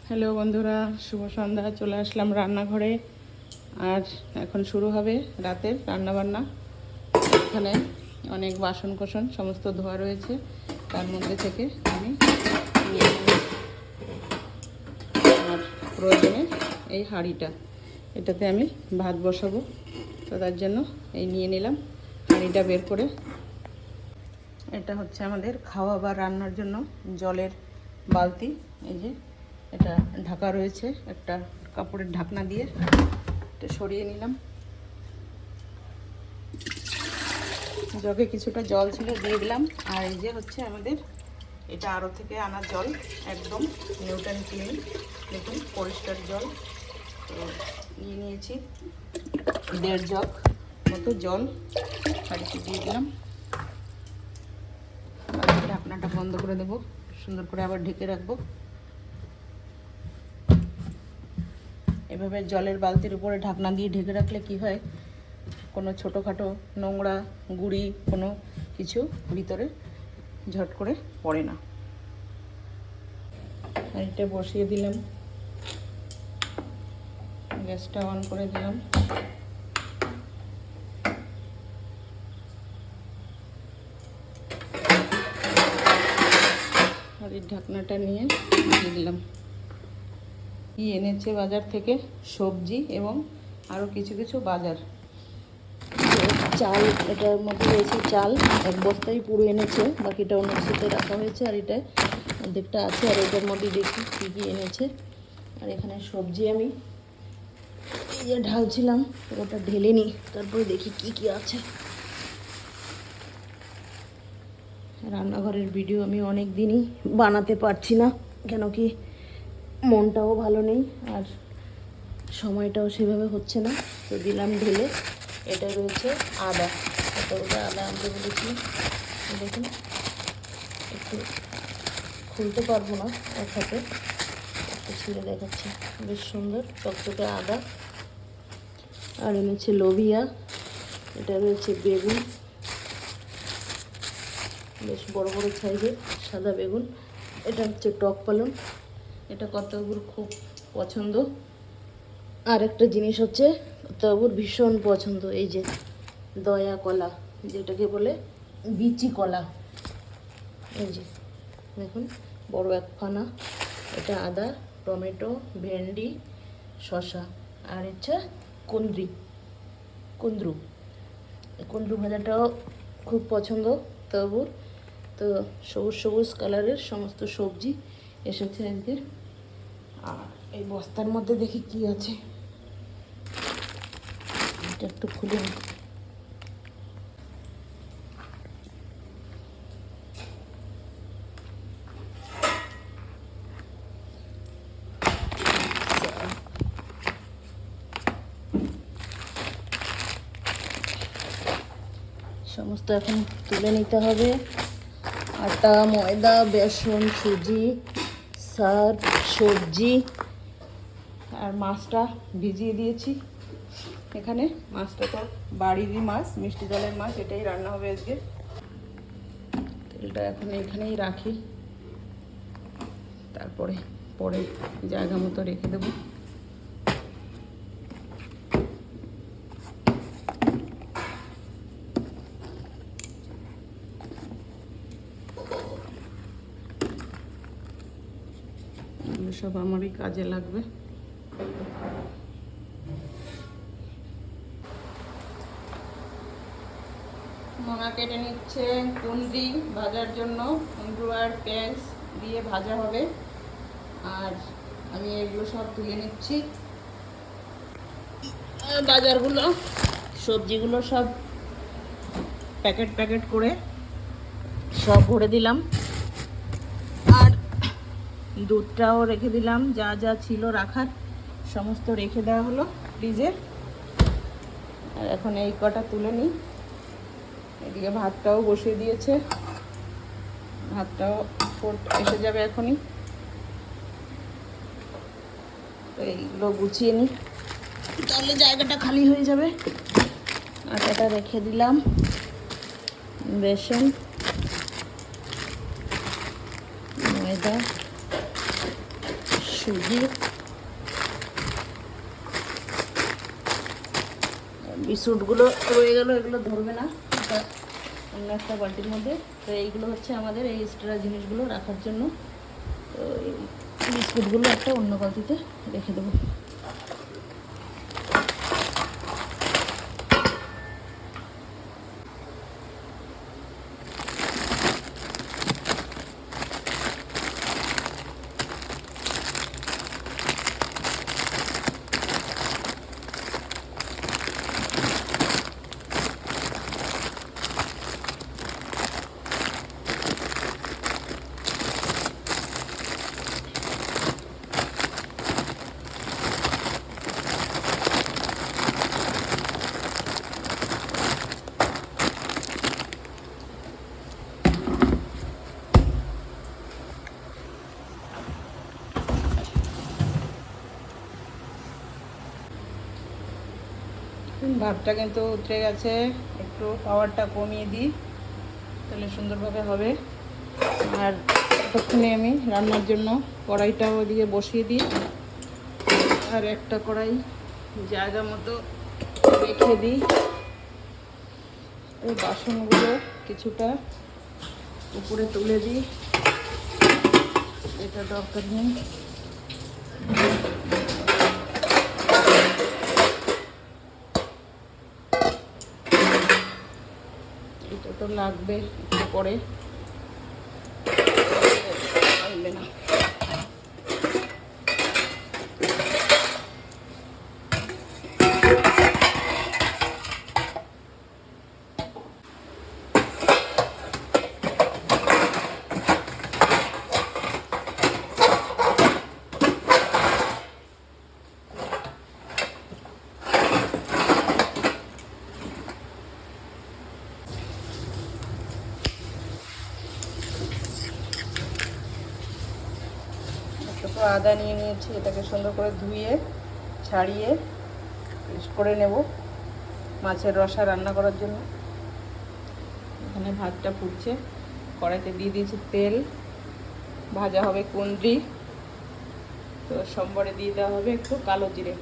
Hello বন্ধুরা, শুভ সন্ধ্যা। চলে আসলাম রান্নাঘরে। আর এখন শুরু হবে রাতের রান্নাবান্না। এখানে অনেক বাসন কোসন সমস্ত ধোয়া রয়েছে, তার মধ্যে থেকে আমি আমার প্রয়োজনে এই হাঁড়িটা, এটাতে আমি ভাত বসাবো, তো তার জন্য এই নিয়ে নিলাম হাঁড়িটা বের করে। এটা হচ্ছে আমাদের খাওয়া বা রান্নার জন্য জলের বালতি। এই যে এটা ঢাকা রয়েছে একটা কাপড়ের ঢাকনা দিয়ে, এটা সরিয়ে নিলাম। জগে কিছুটা জল ছিল, দিয়ে দিলাম। আর এই যে হচ্ছে আমাদের এটা আরও থেকে আনা জল, একদম নিউট্রাল ক্লিন, দেখুন পরিষ্কার জল। তো নিয়ে নিয়েছি 1.5 জগ মতো জল, হাঁড়িতে দিয়ে দিলাম। ঢাকনাটা বন্ধ করে দেবো, সুন্দর করে আবার ঢেকে রাখবো। এভাবে জলের বালতির উপরে ঢাকনা দিয়ে ঢেকে রাখলে কি হয়, কোনো ছোটোখাটো নোংরা গুঁড়ি কোনো কিছু ভিতরে ঝট করে পড়ে না। হাঁড়িটা বসিয়ে দিলাম, গ্যাসটা অন করে দিলাম। হাঁড়ির ঢাকনাটা নিয়ে দিয়ে দিলাম। কি এনেছে বাজার থেকে, সবজি এবং আরও কিছু কিছু বাজার। চাল, এটার মধ্যে রয়েছে চাল, 1 বস্তাই পুরো এনেছে, বাকিটা অন্য কিছুতে রাখা হয়েছে। আর এটা অর্ধেকটা আছে। আর এটার মধ্যে দেখি কী কী এনেছে। আর এখানে সবজি আমি এই যে ঢালছিলাম, ওটা ঢেলে নিই, তারপরে দেখি কি কি আছে। রান্নাঘরের ভিডিও আমি অনেক দিনই বানাতে পারছি না, কেন কি মনটাও ভালো নেই আর সময়টাও সেভাবে হচ্ছে না। তো দিলাম ঢেলে। এটা রয়েছে আদা, ওটা আদা আনতে বলেছি। দেখুন, একটু খুলতে পারবো না এক হাতে, একটু ছিঁড়ে দেখাচ্ছি। বেশ সুন্দর টকটকে আদা। আর এনেছে লোবিয়া, এটা রয়েছে বেগুন, বেশ বড় বড় সাইজের সাদা বেগুন। এটা হচ্ছে টক পালং, এটা কর্তাবুর খুব পছন্দ। আর একটা জিনিস হচ্ছে কর্তাবুর ভীষণ পছন্দ, এই যে দয়া কলা, যেটাকে বলে বিচি কলা। এই যে দেখুন, বড় এক ফানা। এটা আদা, টমেটো, ভেন্ডি, শসা, আর হচ্ছে কুন্দ্রু ভাজাটাও খুব পছন্দ তবুর। তো সবুজ সবুজ কালারের সমস্ত সবজি এসেছে আজকে। আর এই বস্তার মধ্যে দেখি কি আছে, এটা একটু খুলে নিই। সমস্ত এখন তুলে নিতে হবে। আটা, ময়দা, বেসন, সুজি, সার, সবজি। আর মাছটা ভিজিয়ে দিয়েছি এখানে। মাছটা তো বাড়িরই মাছ, মিষ্টি জলের মাছ, এটাই রান্না হবে আজকে। তেলটা এখন এখানেই রাখি, তারপরে পরে জায়গা মতো রেখে দেবো। এগুলো সব আমারই কাজে লাগবে। মোনা কেটে নিচ্ছে কুঁদরি ভাজার জন্য, কুমড়ো আর পেঁয়াজ দিয়ে ভাজা হবে। আর আমি এগুলো সব তুলে নিচ্ছি। বাজারগুলো, সবজিগুলো সব প্যাকেট প্যাকেট করে সব ভরে দিলাম। আর দুধটাও রেখে দিলাম, যা যা ছিল রাখার সমস্ত রেখে দেওয়া হলো ফ্রিজে। আর এখন এই কটা তুলে নিই। এদিকে ভাতটাও বসিয়ে দিয়েছে, ভাতটাও এসে যাবে এখনই। তো এইগুলো গুছিয়ে নিই, তাহলে জায়গাটা খালি হয়ে যাবে। আটাটা রেখে দিলাম, বেসন, ময়দা, সুজি, বিস্কুটগুলো রয়ে গেল, এগুলো ধরবে না, এটা অন্য একটা বালতির মধ্যে। তো এইগুলো হচ্ছে আমাদের এই এক্সট্রা জিনিসগুলো রাখার জন্য। তো এই বিস্কুটগুলো একটা অন্য বালতিতে রেখে দেবো। ভাতটা কিন্তু উতরে গেছে, একটু পাওয়ারটা কমিয়ে দিই, তাহলে সুন্দরভাবে হবে। আর ততক্ষণে আমি রান্নার জন্য কড়াইটাও ওদিকে বসিয়ে দিই। আর একটা কড়াই জায়গা মতো রেখে দিই। এই বাসনগুলো কিছুটা উপরে তুলে দিই, এটা দরকার নেই। এটা তো লাগবে একটু পরে, লাগবে না। একটু আদা নিয়ে নিয়েছি, এটাকে সুন্দর করে ধুয়ে ছাড়িয়ে পেস্ট করে নেব মাছের রসা রান্না করার জন্য। এখানে ভাতটা ফুটছে, কড়াইতে দিয়ে দিয়েছি তেল, ভাজা হবে কুঁদরি। তো সম্বরে দিয়ে দেওয়া হবে একটু কালো জিরে।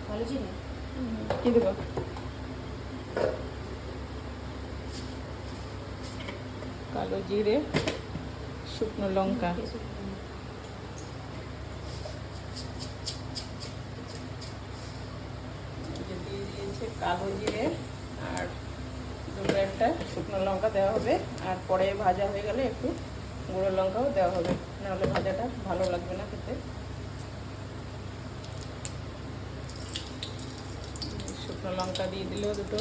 কালো জিরে কি দেবো? কালো জিরে, শুকনো লঙ্কা, দিয়ে দিয়েছে কালো জিরে আর দুটো একটা শুকনো লঙ্কা দেওয়া হবে। আর পরে ভাজা হয়ে গেলে একটু গুঁড়ো লঙ্কাও দেওয়া হবে, নাহলে ভাজাটা ভালো লাগবে না খেতে। শুকনো লঙ্কা দিয়ে দিলেও দুটো,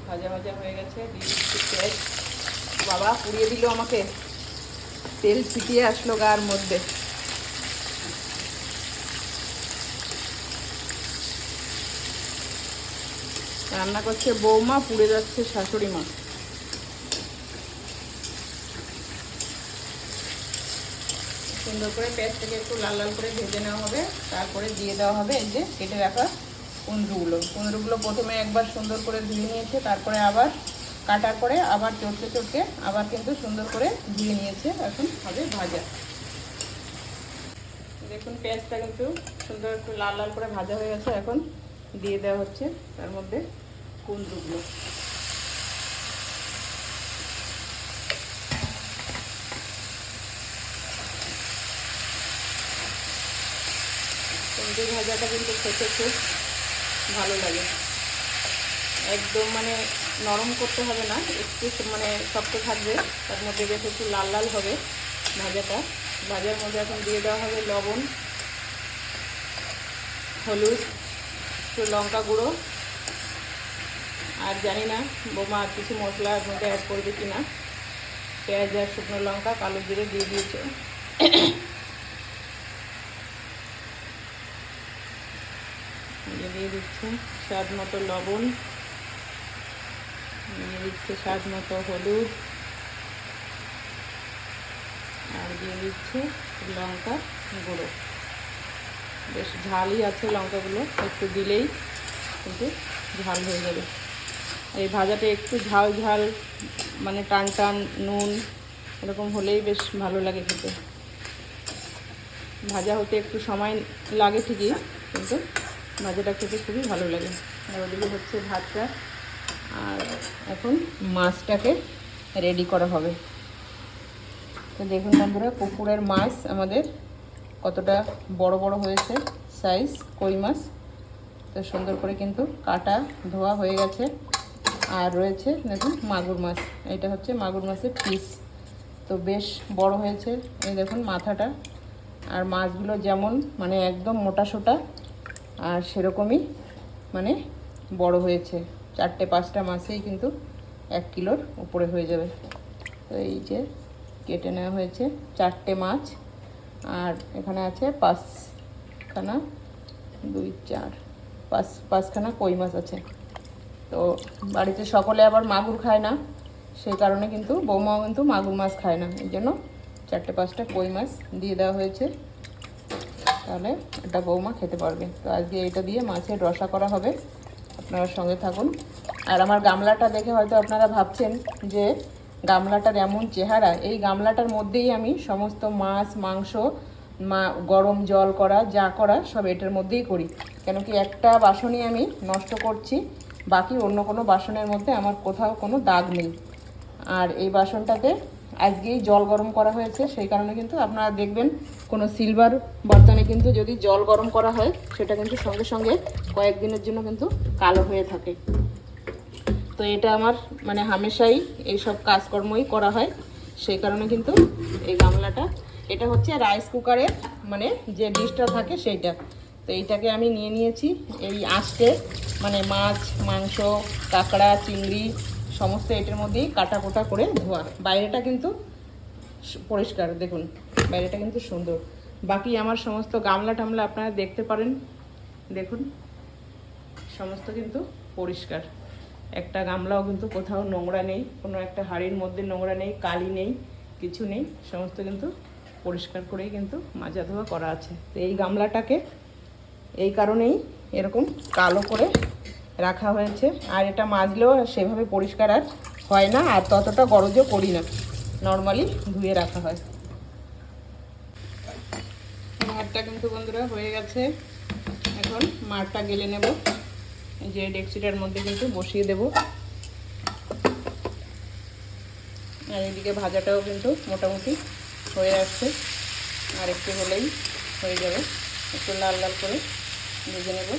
ভাজা ভাজা হয়ে গেছে। দিয়ে দিচ্ছি পেঁয়াজ। বাবা পুড়িয়ে দিল আমাকে, তেল ছিটিয়ে আসলো গার মধ্যে। রান্না করছে বৌমা, পুড়ে যাচ্ছে শাশুড়ি মা। সুন্দর করে পেঁয়াজটাকে একটু লাল লাল করে ভেজে নেওয়া হবে। তারপরে দিয়ে দেওয়া হবে এই যে কেটে রাখা কুঁদরুগুলো প্রথমে একবার সুন্দর করে ধুয়ে নিয়েছে, তারপরে আবার কাটার পরে আবার চটকে চটকে আবার কিন্তু সুন্দর করে ধুয়ে নিয়েছে। এখন হবে ভাজা। দেখুন পেঁয়াজটা কিন্তু সুন্দর একটু লাল লাল করে ভাজা হয়ে গেছে। এখন দিয়ে দেওয়া হচ্ছে তার মধ্যে কুঁদরুগুলো। কুঁদরু ভাজাটা কিন্তু খেতে খুব ভালো লাগে। একদম মানে নরম করতে হবে না, একটু মানে শক্ত থাকবে, তার মধ্যে বেশ একটু লাল লাল হবে ভাজাটা। ভাজার মধ্যে এখন দিয়ে দেওয়া হবে লবণ, হলুদ, একটু লঙ্কা গুঁড়ো, আর জানি না বোমা আর কিছু মশলার মধ্যে অ্যাড করবে কি না। পেঁয়াজ আর শুকনো লঙ্কা, কালো জিরে দিয়ে দিয়েছে। দিয়ে দিচ্ছে স্বাদ মতো লবণ, দিয়ে দিচ্ছে স্বাদ মতো হলুদ, আর দিয়ে দিচ্ছে লঙ্কা গুঁড়ো। বেশ ঝালই আছে লঙ্কাগুলো, একটু দিলেই কিন্তু ঝাল হয়ে যাবে। এই ভাজাটা একটু ঝাল ঝাল মানে টান টান নুন এরকম হলেই বেশ ভালো লাগে খেতে। ভাজা হতে একটু সময় লাগে ঠিকই, কিন্তু ভাজাটা খেতে খুবই ভালো লাগে। আর ওদিকে হচ্ছে ভাতটা, আর এখন মাছটাকে রেডি করা হবে। তো দেখুন বন্ধুরা, পুকুরের মাছ আমাদের কতটা বড় বড় হয়েছে সাইজ, কই মাছ। তো সুন্দর করে কিন্তু কাটা ধোয়া হয়ে গেছে। আর রয়েছে দেখুন মাগুর মাছ, এটা হচ্ছে মাগুর মাছের পিস। তো বেশ বড় হয়েছে, এই দেখুন মাথাটা। আর মাছগুলো যেমন মানে একদম মোটা সোটা, আর সেরকমই মানে বড় হয়েছে। 4-5টা মাছেই কিন্তু 1 কিলোর উপরে হয়ে যাবে। তো এই যে কেটে নেওয়া হয়েছে 4টে মাছ, আর এখানে আছে 5খানা, 2 4 5খানা কই মাছ আছে। তো বাড়িতে সকলে আবার মাগুর খায় না, সেই কারণে কিন্তু বৌমাও কিন্তু মাগুর মাছ খায় না, এই জন্য 4-5টা কই মাছ দিয়ে দেওয়া হয়েছে। তাহলে এটা বৌমা খেতে পারবে। তো আজকে এটা দিয়ে মাছের রসা করা হবে, আপনারা সঙ্গে থাকুন। আর আমার গামলাটা দেখে হয়তো আপনারা ভাবছেন যে গামলাটার এমন চেহারা, এই গামলাটার মধ্যেই আমি সমস্ত মাছ মাংস গরম জল করা যা করা সব এটার মধ্যেই করি। কেন কি একটা বাসনই আমি নষ্ট করছি, বাকি অন্য কোনো বাসনের মধ্যে আমার কোথাও কোনো দাগ নেই। আর এই বাসনটাতে আজকেই জল গরম করা হয়েছে, সেই কারণে কিন্তু আপনারা দেখবেন কোনো সিলভার বর্তনে কিন্তু যদি জল গরম করা হয় সেটা কিন্তু সঙ্গে সঙ্গে কয়েকদিনের জন্য কিন্তু কালো হয়ে থাকে। তো এটা আমার মানে হামেশাই এইসব কাজকর্মই করা হয়, সেই কারণে কিন্তু এই গামলাটা, এটা হচ্ছে রাইস কুকারের মানে যে ডিশটা থাকে সেইটা। তো এইটাকে আমি নিয়ে নিয়েছি এই আঁচটে, মানে মাছ মাংস কাঁকড়া চিংড়ি সমস্ত এটার মধ্যেই কাটা কোটা করে ধোয়া। বাইরেটা কিন্তু পরিষ্কার, দেখুন বাইরেটা কিন্তু সুন্দর। বাকি আমার সমস্ত গামলা টামলা আপনারা দেখতে পারেন, দেখুন সমস্ত কিন্তু পরিষ্কার। একটা গামলাও কিন্তু কোথাও নোংরা নেই, কোনো একটা হাঁড়ির মধ্যে নোংরা নেই, কালি নেই, কিছু নেই, সমস্ত কিন্তু পরিষ্কার করেই কিন্তু মাজা ধোয়া করা আছে। তো এই গামলাটাকে এই কারণেই এরকম কালো করে রাখা হয়েছে। আর এটা মাজলেও সেভাবে পরিষ্কার আর হয় না, আর ততটা গরজও করি না, নর্মালি ধুয়ে রাখা হয়। মারটা কিন্তু বন্ধুরা হয়ে গেছে, এখন মারটা গেলে নেব। যে ডেকচিটার মধ্যে কিন্তু বসিয়ে দেব। আর এদিকে ভাজাটাও কিন্তু মোটামুটি হয়ে আসছে, আর একটু হলেই হয়ে যাবে। একটু লাল লাল করে ভেজে নেব।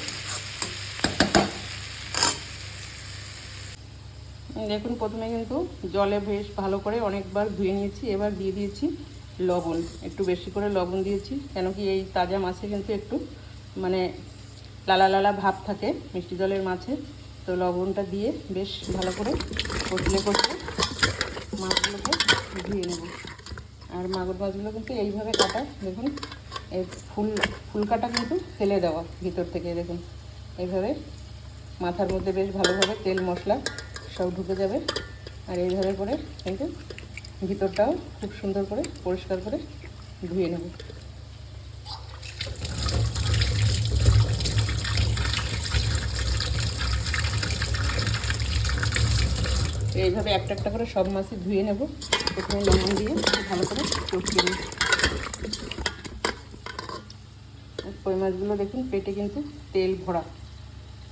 দেখুন প্রথমে কিন্তু জলে বেশ ভালো করে অনেকবার ধুয়ে নিয়েছি, এবার দিয়ে দিয়েছি লবণ, একটু বেশি করে লবণ দিয়েছি। কেন কি এই তাজা মাছে কিন্তু একটু মানে লালা লালা ভাব থাকে মিষ্টি জলের মাছে। তো লবণটা দিয়ে বেশ ভালো করে কষলে কষলে মাছগুলোকে ধুয়ে নেব। আর মাগুর মাছগুলো কিন্তু এইভাবে কাটা, দেখুন এই ফুলকাটা কিন্তু ফেলে দেওয়া ভিতর থেকে, দেখুন এইভাবে মাথার মধ্যে বেশ ভালোভাবে তেল মশলা সব ঢুকে যাবে। আর এইভাবে করে কিন্তু ভিতরটাও খুব সুন্দর করে পরিষ্কার করে ধুয়ে নেব। এইভাবে একটা একটা করে সব মাছই ধুয়ে নেব। প্রথমে লবণ দিয়ে ভালো করে চটকে নিই। কই মাছগুলো দেখুন পেটে কিন্তু তেল ভরা,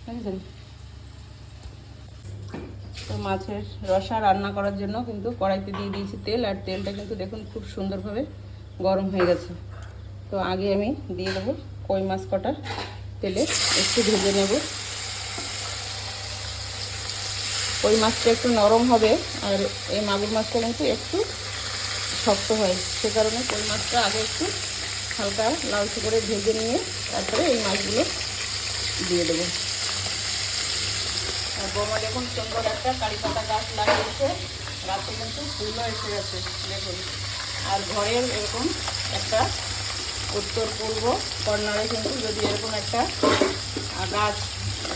বুঝেছেন? তো মাছের রসা রান্না করার জন্য কিন্তু কড়াইতে দিয়ে দিয়েছি তেল, আর তেলটা কিন্তু দেখুন খুব সুন্দরভাবে গরম হয়ে গেছে। তো আগে আমি দিয়ে দেবো কই মাছ কটা তেলে একটু ভেজে নেব। কই মাছটা একটু নরম হবে, আর এই মাগুর মাছটা কিন্তু একটু শক্ত হয়, সে কারণে কই মাছটা আগে একটু হালকা লালচে করে ভেজে নিয়ে তারপরে এই মাছগুলো দিয়ে দেবো। আর বৌমা দেখুন সুন্দর একটা কারি পাতা গাছ লাগিয়েছে, গাছে কিন্তু ফুলও এসে গেছে দেখুন। আর ঘরের এরকম একটা উত্তর পূর্ব কর্নারে কিন্তু যদি এরকম একটা গাছ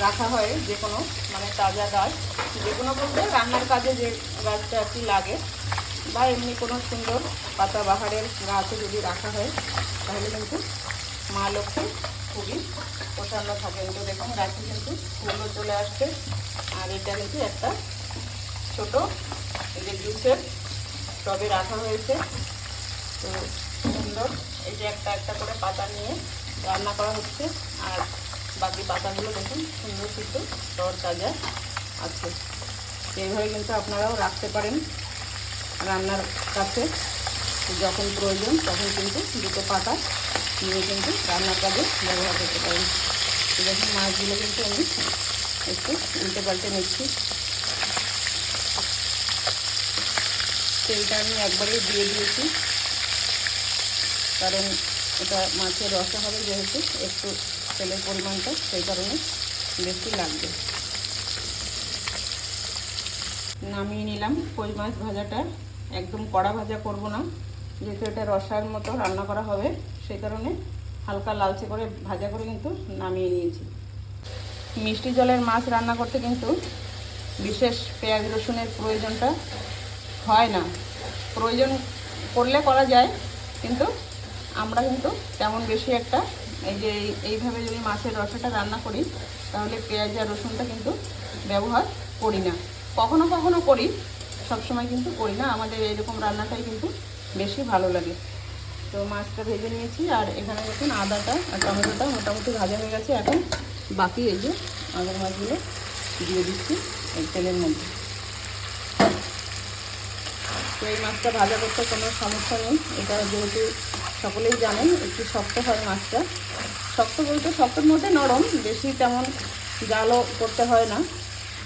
রাখা হয়, যে কোনো মানে তাজা গাছ, যে কোনো বলতে রান্নার কাজে যে গাছটা আর কি লাগে, বা এমনি কোনো সুন্দর পাতাবাহারের গাছও যদি রাখা হয়, তাহলে কিন্তু মা লক্ষ্মী খুবই প্রসন্ন থাকেন। তো দেখুন গাছে কিন্তু ফুলও চলে আসছে। আর এটা কিন্তু একটা ছোটো যে জুসের টবে রাখা হয়েছে। তো সুন্দর এই যে একটা একটা করে পাতা নিয়ে রান্না করা হচ্ছে। আর বাকি পাতাগুলো দেখুন সুন্দর কিন্তু তরতাজা আছে। এইভাবে কিন্তু আপনারাও রাখতে পারেন রান্নার কাছে, যখন প্রয়োজন তখন কিন্তু দুটো পাতা নিয়ে কিন্তু রান্নার কাজে ব্যবহার করতে পারেন। তো দেখুন মাছগুলো কিন্তু আমি একটু উল্টে পাল্টে নিচ্ছি। তেলটা আমি একবারেই দিয়ে দিয়েছি, কারণ এটা মাছের রসা হবে যেহেতু একটু তেলের পরিমাণটা সেই কারণে বেশি লাগবে। নামিয়ে নিলাম কই মাছ ভাজাটা। একদম কড়া ভাজা করব না, যেহেতু এটা রসার মতো রান্না করা হবে, সেই কারণে হালকা লালচে করে ভাজা করে কিন্তু নামিয়ে নিয়েছি। মিষ্টি জলের মাছ রান্না করতে কিন্তু বিশেষ পেঁয়াজ রসুনের প্রয়োজনটা হয় না। প্রয়োজন করলে করা যায়, কিন্তু আমরা কিন্তু তেমন বেশি একটা এই যে এইভাবে যদি মাছের রসাটা রান্না করি তাহলে পেঁয়াজ আর রসুনটা কিন্তু ব্যবহার করি না। কখনো কখনো করি, সবসময় কিন্তু করি না। আমাদের এইরকম রান্নাটাই কিন্তু বেশি ভালো লাগে। তো মাছটা ভেজে নিয়েছি, আর এখানে দেখুন আদাটা আর টমেটোটা মোটামুটি ভাজা হয়ে গেছে। এখন বাকি এই যে আগের মাছগুলো দিয়ে দিচ্ছি এই তেলের মধ্যে। তো এই মাছটা ভাজা করতে কোনো সমস্যা নেই, এটা যেহেতু সকলেই জানেন একটু শক্ত হয় মাছটা। শক্ত বলতে শক্তর মধ্যে নরম, বেশি তেমন জালও করতে হয় না।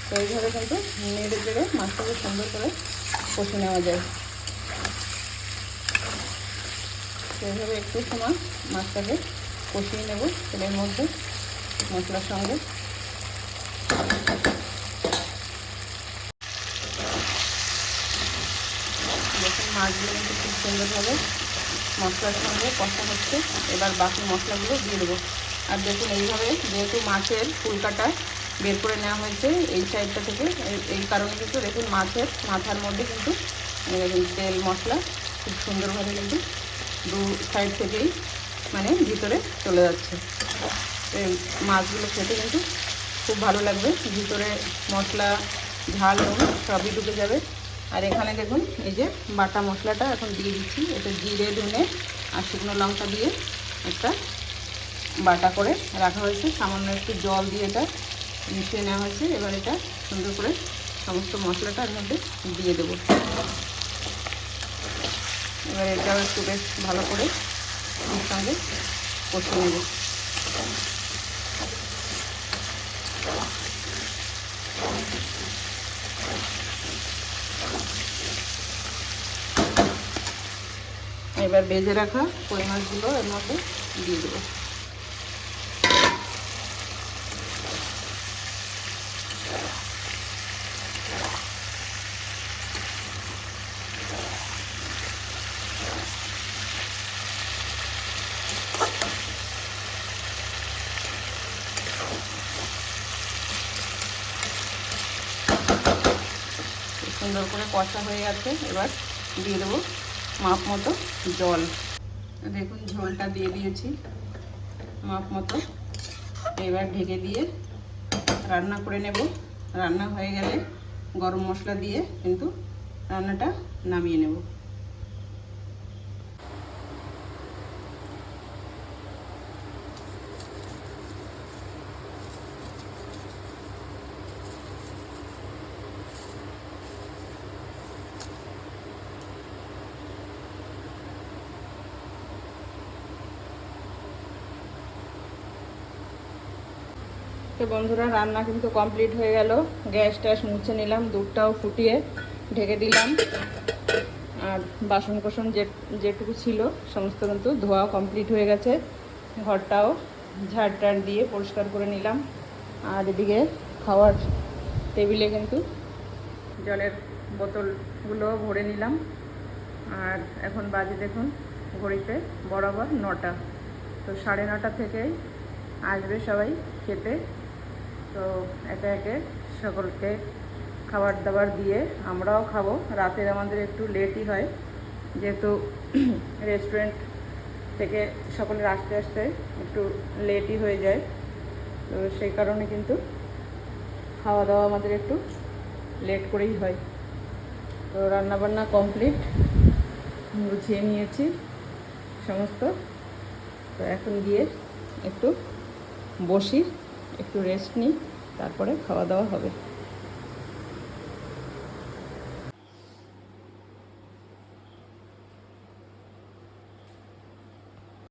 তো এইভাবে কিন্তু নেড়ে চেড়ে মাছটাকে সুন্দর করে কষে নেওয়া যায়। তো এইভাবে একটু সময় মাছটাকে কষিয়ে নেব তেলের মধ্যে মশলার সঙ্গে। দেখুন মাছগুলো কিন্তু খুব সুন্দরভাবে মশলার সঙ্গে কষা হচ্ছে। এবার বাকি মশলাগুলো দিয়ে দেবো। আর দেখুন এইভাবে যেহেতু মাছের ফুলকাটা বের করে নেওয়া হয়েছে এই সাইডটা থেকে, এই কারণে কিন্তু দেখুন মাছের মাথার মধ্যে কিন্তু তেল মশলা খুব সুন্দরভাবে কিন্তু দু সাইড থেকেই মানে ভিতরে চলে যাচ্ছে। এই মাছগুলো খেতে কিন্তু খুব ভালো লাগবে, ভিতরে মশলা ঝাল নুন সবই ঢুকে যাবে। আর এখানে দেখুন এই যে বাটা মশলাটা এখন দিয়ে দিচ্ছি। এটা জিরে ধনে আর শুকনো লঙ্কা দিয়ে একটা বাটা করে রাখা হয়েছে। সামান্য একটু জল দিয়ে এটা মিশিয়ে নেওয়া হয়েছে। এবার এটা সুন্দর করে সমস্ত মশলাটা এর মধ্যে দিয়ে দেবো। এবার এটাও একটু বেশ ভালো করে এর সঙ্গে কষিয়ে নেব। এবার ভেজে রাখা কই মাছগুলো এর মধ্যে দিয়ে দেবো। সুন্দর করে কষা হয়ে গেছে। এবার দিয়ে দেবো মাপ মতো জল। দেখুন ঝোলটা দিয়ে দিয়েছি মাপ মতো। এবার ঢেকে দিয়ে রান্না করে নেব। রান্না হয়ে গেলে গরম মশলা দিয়ে কিন্তু রান্নাটা নামিয়ে নেব। তো বন্ধুরা রান্না কিন্তু কমপ্লিট হয়ে গেল। গ্যাস ট্যাস মুছে নিলাম, দুধটাও ফুটিয়ে ঢেকে দিলাম। আর বাসন কোসন যেটুকু ছিল সমস্ত কিন্তু ধোয়া কমপ্লিট হয়ে গেছে। ঘরটাও ঝাড় টাড় দিয়ে পরিষ্কার করে নিলাম। আর এদিকে খাওয়ার টেবিলে কিন্তু জলের বোতলগুলো ভরে নিলাম। আর এখন বাজে দেখুন ঘড়িতে বরাবর 9টা। তো 9:30 থেকেই আসবে সবাই খেতে। তো একে একে সকলকে খাবার দাবার দিয়ে আমরাও খাবো। রাতের আমাদের একটু লেটই হয়, যেহেতু রেস্টুরেন্ট থেকে সকলের আসতে আসতে একটু লেটই হয়ে যায়। তো সেই কারণে কিন্তু খাওয়া দাওয়া আমাদের একটু লেট করেই হয়। তো রান্নাবান্না কমপ্লিট, গুছিয়ে নিয়েছি সমস্ত। তো এখন গিয়ে একটু বসি, একটু রেস্ট নিই, তারপরে খাওয়া দাওয়া হবে।